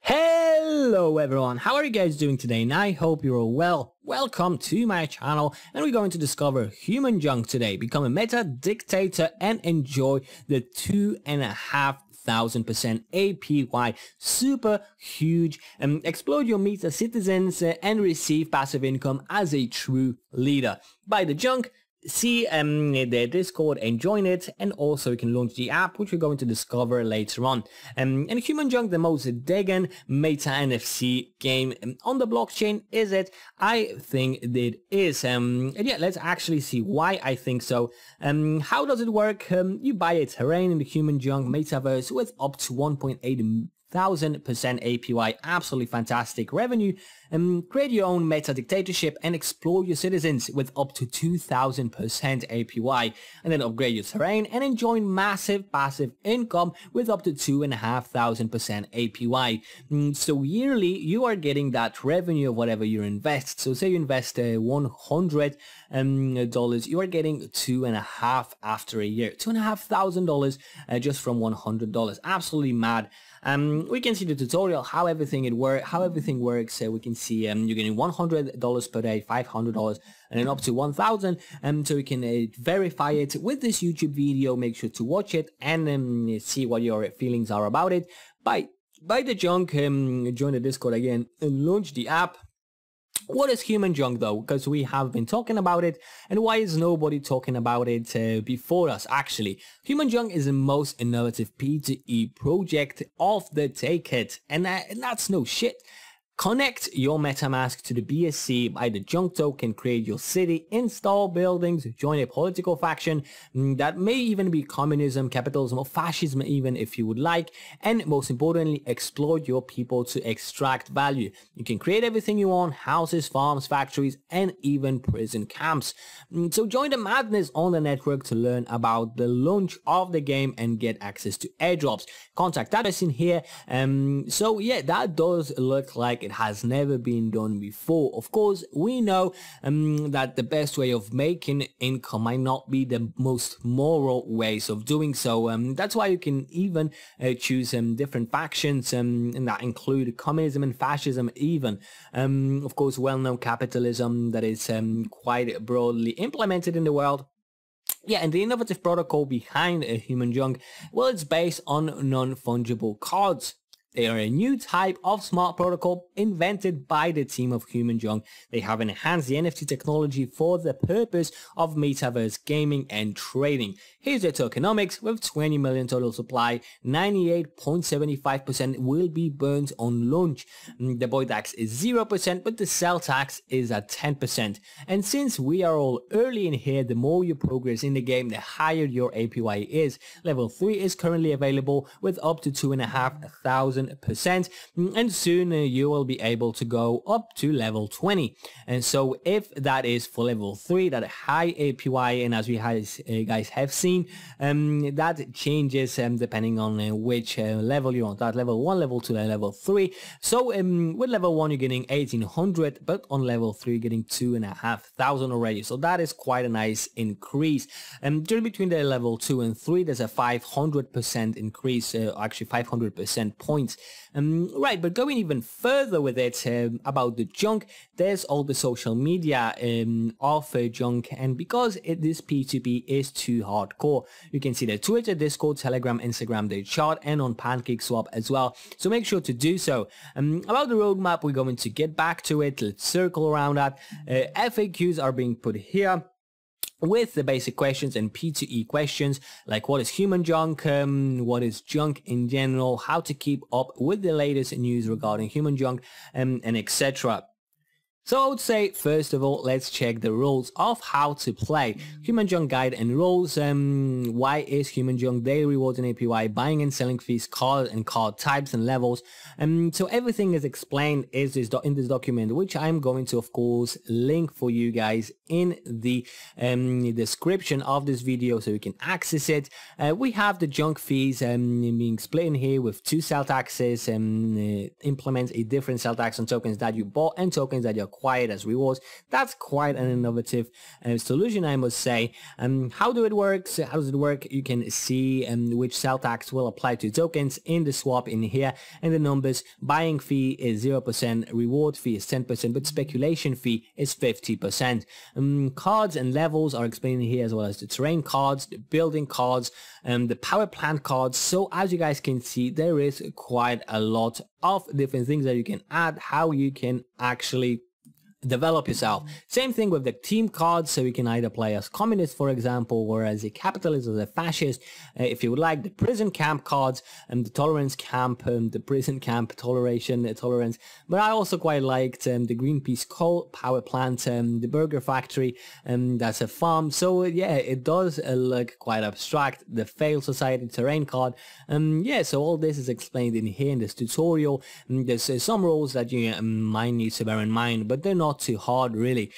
Hello everyone, how are you guys doing today? And I hope you're all well. Welcome to my channel, and we're going to discover HUMANJUNK today. Become a meta dictator and enjoy the 2,500% APY. Super huge. Explode your meta citizens and receive passive income as a true leader. Buy the junk. See their Discord and join it, and also you can launch the app, which we're going to discover later on. And HUMANJUNK, the most digging meta NFC game on the blockchain, is it? I think it is. And yeah, let's actually see why I think so. How does it work? You buy a terrain in the HUMANJUNK metaverse with up to 1.8 1000% APY, absolutely fantastic revenue. Create your own meta dictatorship and explore your citizens with up to 2000% APY, and then upgrade your terrain and enjoy massive passive income with up to 2500% APY. So yearly you are getting that revenue of whatever you invest. So say you invest $100, you are getting $2.5 after a year, $2,500 just from $100. Absolutely mad. We can see the tutorial, how everything works. We can see you're getting $100 per day, $500, and then up to 1,000. So you can verify it with this YouTube video. Make sure to watch it and see what your feelings are about it. Buy the junk, join the Discord again, and launch the app. What is HUMANJUNK though? Because we have been talking about it, and why is nobody talking about it before us actually? HUMANJUNK is the most innovative P2E project of the decade, and that's no shit. Connect your MetaMask to the BSC, buy the junk token, create your city, install buildings, join a political faction that may even be communism, capitalism, or fascism even if you would like, and most importantly, exploit your people to extract value. You can create everything you want: houses, farms, factories, and even prison camps. So join the madness on the network to learn about the launch of the game and get access to airdrops. Contact address in here. So yeah, that does look like it has never been done before. Of course, we know that the best way of making income might not be the most moral ways of doing so. That's why you can even choose different factions, and that include communism and fascism even. Of course, well-known capitalism that is quite broadly implemented in the world. Yeah, and the innovative protocol behind HUMANJUNK, well, it's based on non-fungible cards. They are a new type of smart protocol invented by the team of HUMANJUNK. They have enhanced the NFT technology for the purpose of metaverse gaming and trading. Here's their tokenomics. With 20 million total supply, 98.75% will be burnt on launch. The buy tax is 0%, but the sell tax is at 10%. And since we are all early in here, the more you progress in the game, the higher your APY is. Level 3 is currently available with up to 2,500%, and soon you will be able to go up to level 20. And so if that is for level 3, that high APY, and as we guys have seen, that changes depending on which level you're on. That level 1, level 2, and level 3. So with level 1 you're getting 1,800, but on level 3 you're getting 2,500 already. So that is quite a nice increase. Just between the level 2 and 3 there's a 500% increase, actually 500% points. Right, but going even further with it, about the junk, there's all the social media of junk, and because this P2P is too hardcore, you can see the Twitter, Discord, Telegram, Instagram, they chart, and on PancakeSwap as well, so make sure to do so. About the roadmap, we're going to get back to it. Let's circle around that. FAQs are being put here with the basic questions and P2E questions, like what is HUMANJUNK, what is junk in general, how to keep up with the latest news regarding HUMANJUNK, and etc. So I would say, first of all, let's check the rules of how to play. HUMANJUNK guide and rules. Why is HUMANJUNK, daily rewards and APY, buying and selling fees, card and card types and levels. So everything is explained in this document, which I'm going to, of course, link for you guys in the description of this video so you can access it. We have the junk fees being split in here with 2 sell taxes, and implements a different sell tax on tokens that you bought and tokens that you're acquired as rewards. That's quite an innovative solution, I must say. How do it work? How does it work? You can see which sell tax will apply to tokens in the swap in here, and the numbers. Buying fee is 0%, reward fee is 10%, but speculation fee is 50%. Cards and levels are explained here, as well as the terrain cards, the building cards, the power plant cards. So as you guys can see, there is quite a lot of different things that you can add, how you can actually develop yourself. Same thing with the team cards, so you can either play as communist, for example, or as a capitalist or a fascist, if you would like. The prison camp cards, and the tolerance camp, the prison camp toleration, tolerance. But I also quite liked the Greenpeace coal power plant, the burger factory, that's a farm. So yeah, it does look quite abstract. The failed society terrain card. Yeah, so all this is explained in here in this tutorial. There's some rules that you might need to bear in mind, but they're not too hard, really.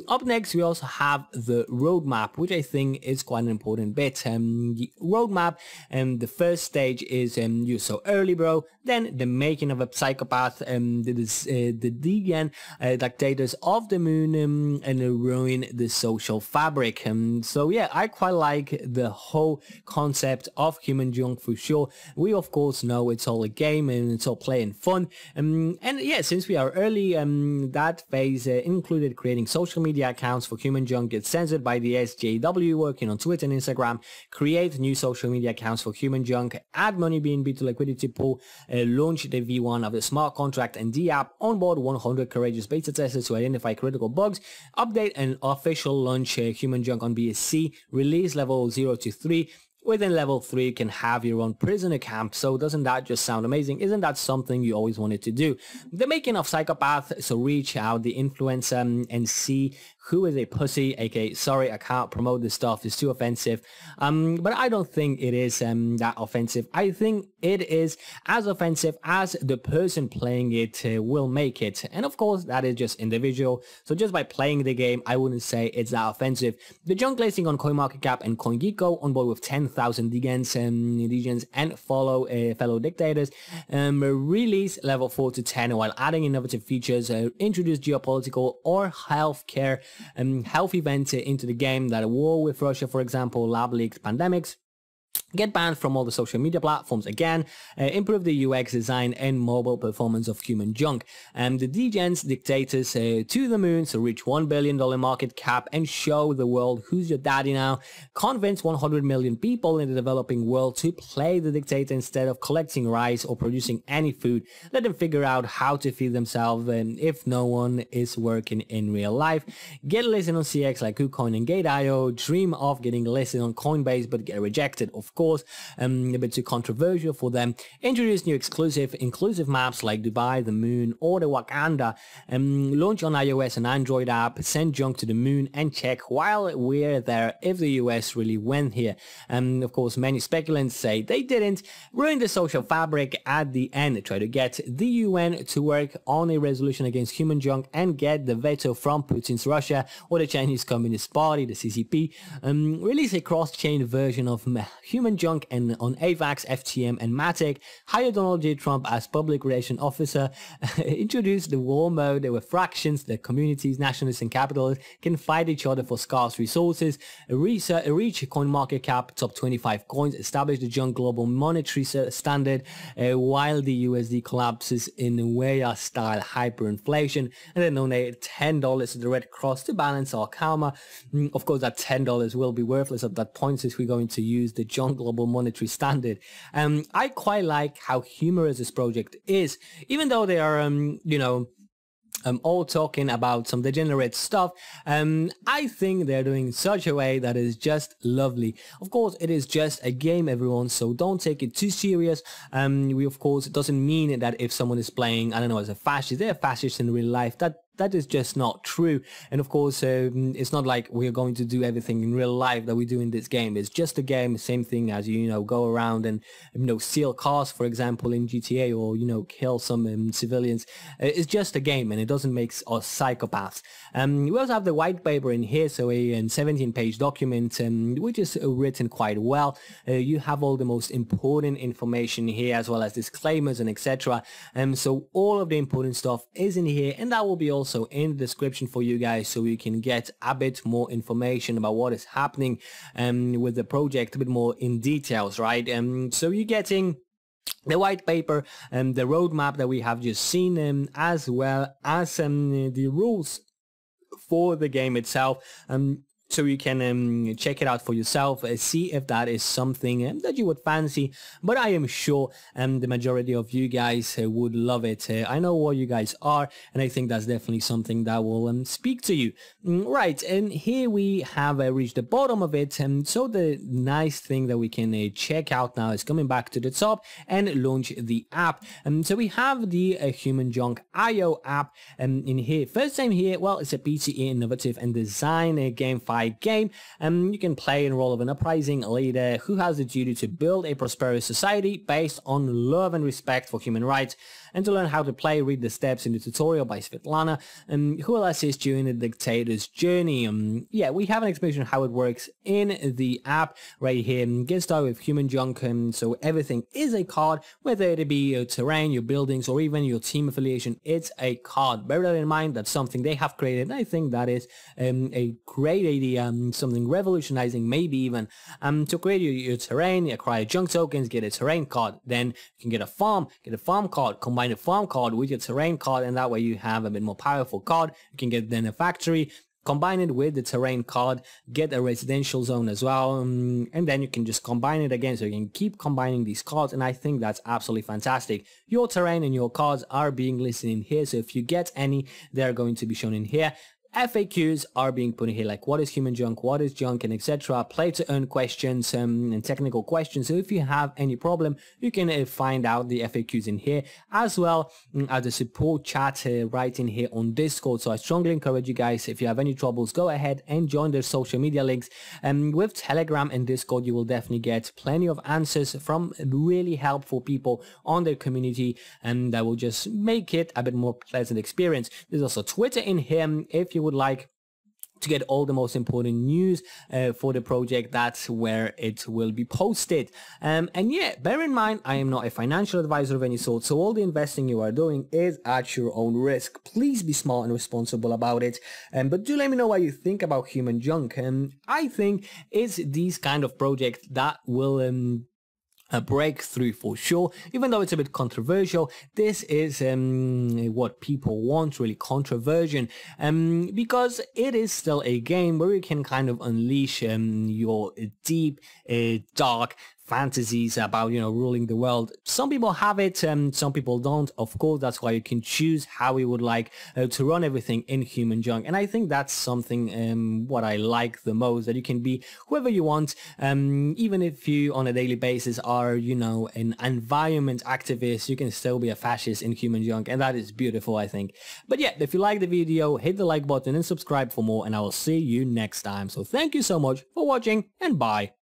Up next, we also have the roadmap, which I think is quite an important bit. The roadmap, the first stage is you're so early, bro. Then the making of a psychopath, the deviant dictators of the moon, and ruin the social fabric. So yeah, I quite like the whole concept of human junk for sure. We of course know it's all a game and it's all play and fun. And yeah, since we are early, that phase included creating social media accounts for human junk, get censored by the SJW, working on Twitter and Instagram, create new social media accounts for human junk, add money BNB to liquidity pool, launch the V1 of the smart contract and D app, onboard 100 courageous beta testers to identify critical bugs, update and official launch human junk on BSC, release level 0 to 3. Within level 3, you can have your own prisoner camp. So doesn't that just sound amazing? Isn't that something you always wanted to do? The making of psychopath, so reach out the influencer and see who is a pussy, aka sorry, I can't promote this stuff, it's too offensive. But I don't think it is that offensive. I think it is as offensive as the person playing it will make it. And of course, that is just individual. So just by playing the game, I wouldn't say it's that offensive. The junk listing on CoinMarketCap and CoinGecko, on board with 10,000 degens and follow fellow dictators. Release level 4 to 10 while adding innovative features, introduce geopolitical or healthcare health events into the game, that a war with Russia, for example, lab leaks, pandemics. Get banned from all the social media platforms again, improve the UX design and mobile performance of human junk. The degens dictators to the moon, so reach $1 billion market cap and show the world who's your daddy now. Convince 100 million people in the developing world to play the dictator instead of collecting rice or producing any food. Let them figure out how to feed themselves if no one is working in real life. Get listed on CX like KuCoin and Gate.io. Dream of getting listed on Coinbase but get rejected, of course, a bit too controversial for them. Introduce new inclusive maps like Dubai, the moon, or the Wakanda. Launch on iOS and Android app, send junk to the moon and check while we're there if the US really went here. Of course, many speculants say they didn't. Ruin the social fabric at the end. Try to get the UN to work on a resolution against human junk and get the veto from Putin's Russia or the Chinese Communist Party, the CCP. Release a cross-chain version of human junk and on AVAX, FTM and Matic. Hire Donald J. Trump as public relations officer. Introduce the war mode where fractions, the communities, nationalists and capitalists can fight each other for scarce resources. Reach CoinMarketCap top 25 coins. Establish the junk global monetary standard while the USD collapses in Weya style hyperinflation. And then donate $10 to the Red Cross to balance our karma. Of course, that $10 will be worthless at that point since we're going to use the junk global monetary standard. I quite like how humorous this project is, even though they are, all talking about some degenerate stuff. I think they're doing such a way that is just lovely. Of course, it is just a game, everyone, so don't take it too serious. Of course, it doesn't mean that if someone is playing, I don't know, as a fascist, they're fascists in real life. That is just not true. And of course, it's not like we're going to do everything in real life that we do in this game. It's just a game, same thing as go around and steal cars, for example, in GTA, or kill some civilians. It's just a game, and it doesn't make us psychopaths. We also have the white paper in here, so a 17-page document, which is written quite well. You have all the most important information here, as well as disclaimers and etc. So all of the important stuff is in here, and that will be also also in the description for you guys, so you can get a bit more information about what is happening with the project, a bit more in details, right? So you're getting the white paper and the roadmap that we have just seen, as well as the rules for the game itself. So you can check it out for yourself, see if that is something that you would fancy. But I am sure the majority of you guys would love it. I know what you guys are, and I think that's definitely something that will speak to you. Right, and here we have reached the bottom of it. So the nice thing that we can check out now is coming back to the top and launch the app. So we have the HUMANJUNK IO app in here. First time here, well, it's a P2E innovative and design GameFi game. You can play in the role of an uprising leader who has the duty to build a prosperous society based on love and respect for human rights. And to learn how to play, read the steps in the tutorial by Svetlana, who will assist you in the dictator's journey. Yeah, we have an explanation on how it works in the app right here. Get started with HUMANJUNK, so everything is a card, whether it be your terrain, your buildings, or even your team affiliation, it's a card. Bear that in mind, that's something they have created, and I think that is a great idea, something revolutionizing, maybe even to create your terrain, acquire junk tokens, get a terrain card, then you can get a farm card, combine a farm card with your terrain card, and that way you have a bit more powerful card. You can get then a factory, combine it with the terrain card, get a residential zone as well, and then you can just combine it again, so you can keep combining these cards, and I think that's absolutely fantastic. Your terrain and your cards are being listed in here, so if you get any, they're going to be shown in here. FAQs are being put in here, like what is HUMANJUNK, what is junk, and etc. Play to earn questions and technical questions. So if you have any problem, you can find out the FAQs in here, as well as the support chat right in here on Discord. So I strongly encourage you guys, if you have any troubles, go ahead and join their social media links. With Telegram and Discord, you will definitely get plenty of answers from really helpful people on their community, and that will just make it a bit more pleasant experience. There's also Twitter in here if you would like to get all the most important news for the project. That's where it will be posted. And yeah, bear in mind, I am not a financial advisor of any sort, so all the investing you are doing is at your own risk. Please be smart and responsible about it. But do let me know what you think about HUMANJUNK. I think it's these kind of projects that will a breakthrough for sure. Even though it's a bit controversial, this is what people want, really, controversion, because it is still a game where you can kind of unleash your deep, dark fantasies about, ruling the world. Some people have it, some people don't. Of course, that's why you can choose how you would like to run everything in HUMANJUNK. And I think that's something what I like the most, that you can be whoever you want, even if you on a daily basis are, an environment activist, you can still be a fascist in HUMANJUNK, and that is beautiful, I think. But yeah, if you like the video, hit the like button and subscribe for more, and I will see you next time. So thank you so much for watching, and bye.